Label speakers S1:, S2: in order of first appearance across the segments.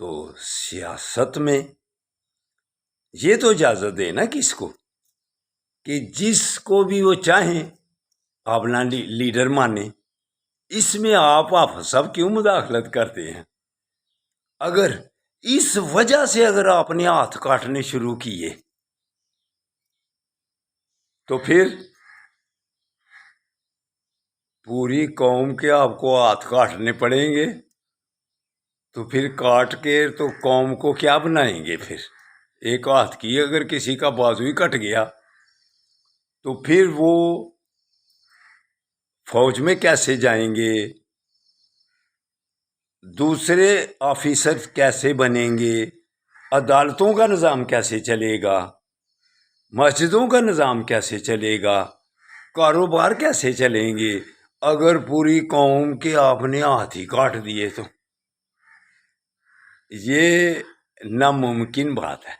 S1: تو سیاست میں یہ تو اجازت دے نا کس کو کہ جس کو بھی وہ چاہیں اپنا لیڈر مانے. اس میں آپ سب کیوں مداخلت کرتے ہیں؟ اگر اس وجہ سے اگر آپ نے ہاتھ کاٹنے شروع کیے تو پھر پوری قوم کے آپ کو ہاتھ کاٹنے پڑیں گے. تو پھر کاٹ کے تو قوم کو کیا بنائیں گے؟ پھر ایک ہاتھ کی اگر کسی کا بازو ہی کٹ گیا تو پھر وہ فوج میں کیسے جائیں گے؟ دوسرے آفیسر کیسے بنیں گے؟ عدالتوں کا نظام کیسے چلے گا؟ مسجدوں کا نظام کیسے چلے گا؟ کاروبار کیسے چلیں گے اگر پوری قوم کے آپ نے ہاتھ ہی کاٹ دیے؟ تو یہ ناممکن بات ہے.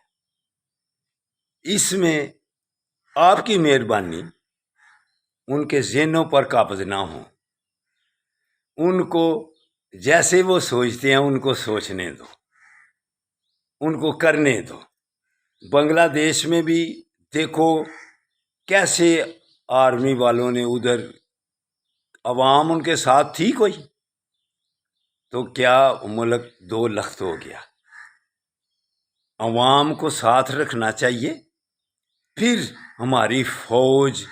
S1: اس میں آپ کی مہربانی ان کے ذہنوں پر قابض نہ ہو. ان کو جیسے وہ سوچتے ہیں ان کو سوچنے دو، ان کو کرنے دو. بنگلہ دیش میں بھی دیکھو کیسے آرمی والوں نے ادھر عوام ان کے ساتھ تھی کوئی؟ تو کیا ملک دو لخت ہو گیا. عوام کو ساتھ رکھنا چاہیے. پھر ہماری فوج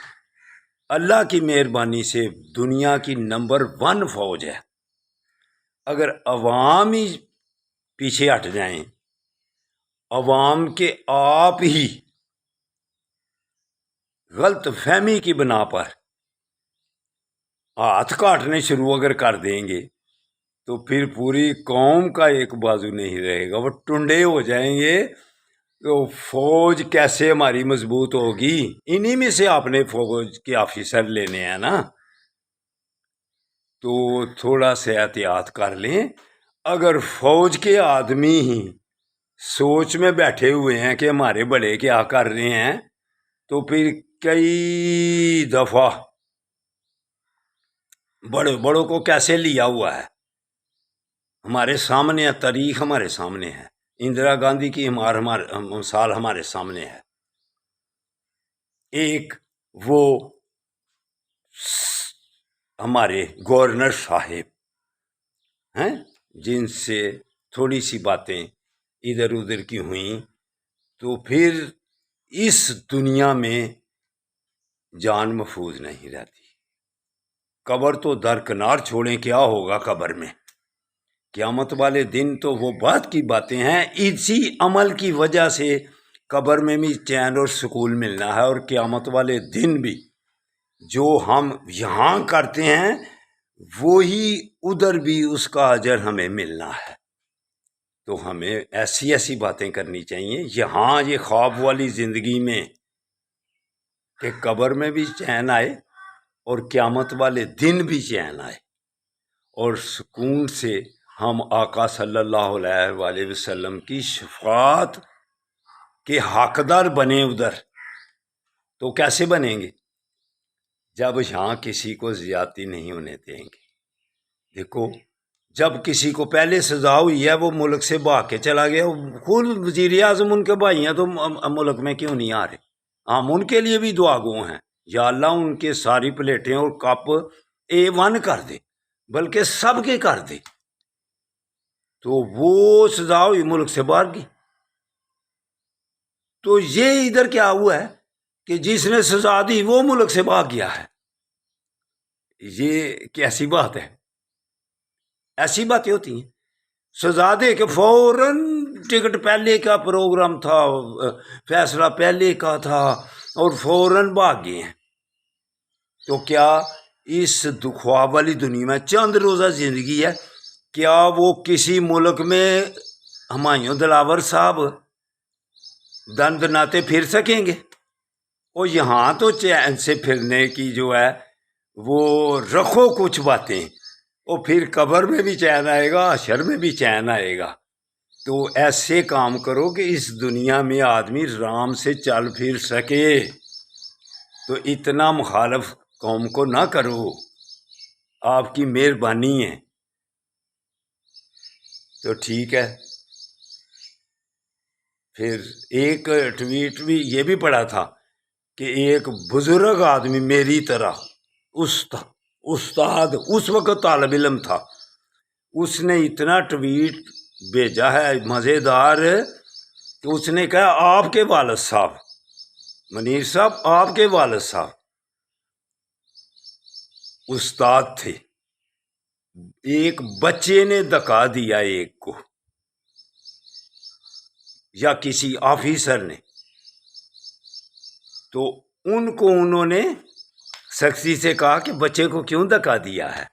S1: اللہ کی مہربانی سے دنیا کی نمبر 1 فوج ہے. اگر عوام ہی پیچھے ہٹ جائیں، عوام کے آپ ہی غلط فہمی کی بنا پر ہاتھ کاٹنے شروع اگر کر دیں گے تو پھر پوری قوم کا ایک بازو نہیں رہے گا، وہ ٹنڈے ہو جائیں گے. تو فوج کیسے ہماری مضبوط ہوگی؟ انہی میں سے آپ نے فوج کے آفیسر لینے ہیں نا. تو تھوڑا سا احتیاط کر لیں. اگر فوج کے آدمی ہی سوچ میں بیٹھے ہوئے ہیں کہ ہمارے بڑے کیا کر رہے ہیں تو پھر کئی دفعہ بڑوں کو کیسے لیا ہوا ہے ہمارے سامنے ہے. تاریخ ہمارے سامنے ہے. اندرا گاندھی کی مثال ہمارے سامنے ہے. ایک وہ ہمارے گورنر صاحب ہیں جن سے تھوڑی سی باتیں ادھر ادھر کی ہوئیں تو پھر اس دنیا میں جان محفوظ نہیں رہتی. قبر تو درکنار چھوڑیں، کیا ہوگا قبر میں؟ قیامت والے دن تو وہ بات کی باتیں ہیں. اسی عمل کی وجہ سے قبر میں بھی چین اور سکون ملنا ہے، اور قیامت والے دن بھی جو ہم یہاں کرتے ہیں وہی ادھر بھی اس کا اجر ہمیں ملنا ہے. تو ہمیں ایسی ایسی باتیں کرنی چاہیے یہاں یہ خواب والی زندگی میں کہ قبر میں بھی چین آئے اور قیامت والے دن بھی چین آئے، اور سکون سے ہم آقا صلی اللہ علیہ وآلہ وسلم کی شفاعت کے حقدار بنے ادھر. تو کیسے بنیں گے؟ جب یہاں کسی کو زیادتی نہیں ہونے دیں گے. دیکھو جب کسی کو پہلے سزا ہوئی ہے وہ ملک سے بھاگ کے چلا گیا، خود وزیر اعظم ان کے بھائی ہیں تو ملک میں کیوں نہیں آ رہے؟ ہم ان کے لیے بھی دعا گو ہیں، یا اللہ ان کے ساری پلیٹیں اور کپ A1 کر دے، بلکہ سب کے کر دے. تو وہ سزا ہوئی ملک سے باہر کی. تو یہ ادھر کیا ہوا ہے کہ جس نے سزا دی وہ ملک سے بھاگ گیا ہے. یہ کیسی بات ہے؟ ایسی باتیں ہوتی ہیں. سزا دے کہ فوراً ٹکٹ پہلے کا پروگرام تھا، فیصلہ پہلے کا تھا اور فوراً بھاگ گئے ہیں. تو کیا اس خواب والی دنیا میں چند روزہ زندگی ہے، کیا وہ کسی ملک میں ہمایوں دلاور صاحب دند ناتے پھر سکیں گے؟ اور یہاں تو چین سے پھرنے کی جو ہے وہ رکھو کچھ باتیں، اور پھر قبر میں بھی چین آئے گا، حشر میں بھی چین آئے گا. تو ایسے کام کرو کہ اس دنیا میں آدمی آرام سے چل پھر سکے. تو اتنا مخالف قوم کو نہ کرو، آپ کی مہربانی ہے. تو ٹھیک ہے. پھر ایک ٹویٹ بھی یہ بھی پڑھا تھا کہ ایک بزرگ آدمی میری طرح استاد اس وقت طالب علم تھا، اس نے اتنا ٹویٹ بھیجا ہے مزیدار کہ اس نے کہا آپ کے والد صاحب منیر صاحب، آپ کے والد صاحب استاد تھے، ایک بچے نے دکا دیا ایک کو یا کسی آفیسر نے، تو ان کو انہوں نے سختی سے کہا کہ بچے کو کیوں دکا دیا ہے،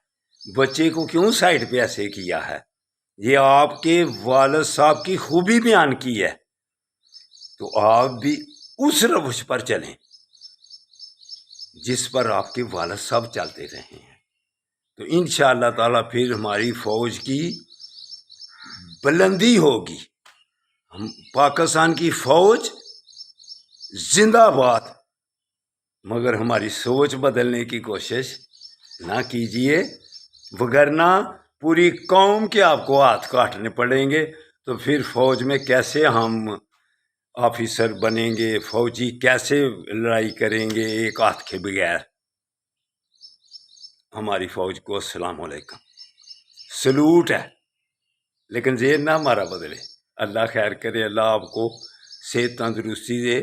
S1: بچے کو کیوں سائڈ پہ ایسے کیا ہے، یہ آپ کے والد صاحب کی خوبی بیان کی ہے، تو آپ بھی اس روش پر چلیں جس پر آپ کے والد صاحب چلتے رہے ہیں، تو انشاءاللہ تعالی پھر ہماری فوج کی بلندی ہوگی، ہم پاکستان کی فوج زندہ باد، مگر ہماری سوچ بدلنے کی کوشش نہ کیجیے، وگرنہ پوری قوم کے آپ کو ہاتھ کاٹنے پڑیں گے، تو پھر فوج میں کیسے ہم آفیسر بنیں گے، فوجی کیسے لڑائی کریں گے ایک ہاتھ کے بغیر۔ ہماری فوج کو السلام علیکم، سلوٹ ہے، لیکن ذہن نہ ہمارا بدلے۔ اللہ خیر کرے، اللہ آپ کو صحت تندرستی دے،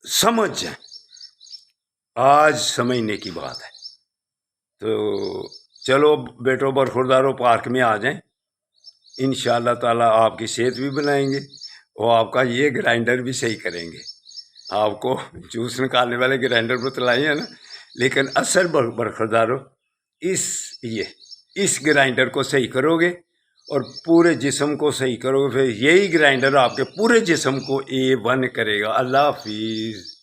S1: سمجھ جائیں، آج سمجھنے کی بات ہے۔ تو چلو بیٹو برخوردارو پارک میں آ جائیں، انشاءاللہ تعالی آپ کی صحت بھی بنائیں گے اور آپ کا یہ گرائنڈر بھی صحیح کریں گے۔ آپ کو جوس نکالنے والے گرائنڈر پر تلائی ہے نا، لیکن اصل برخوردارو اس گرائنڈر کو صحیح کرو گے اور پورے جسم کو صحیح کرو گے، پھر یہی گرائنڈر آپ کے پورے جسم کو A1 کرے گا۔ اللہ حافظ۔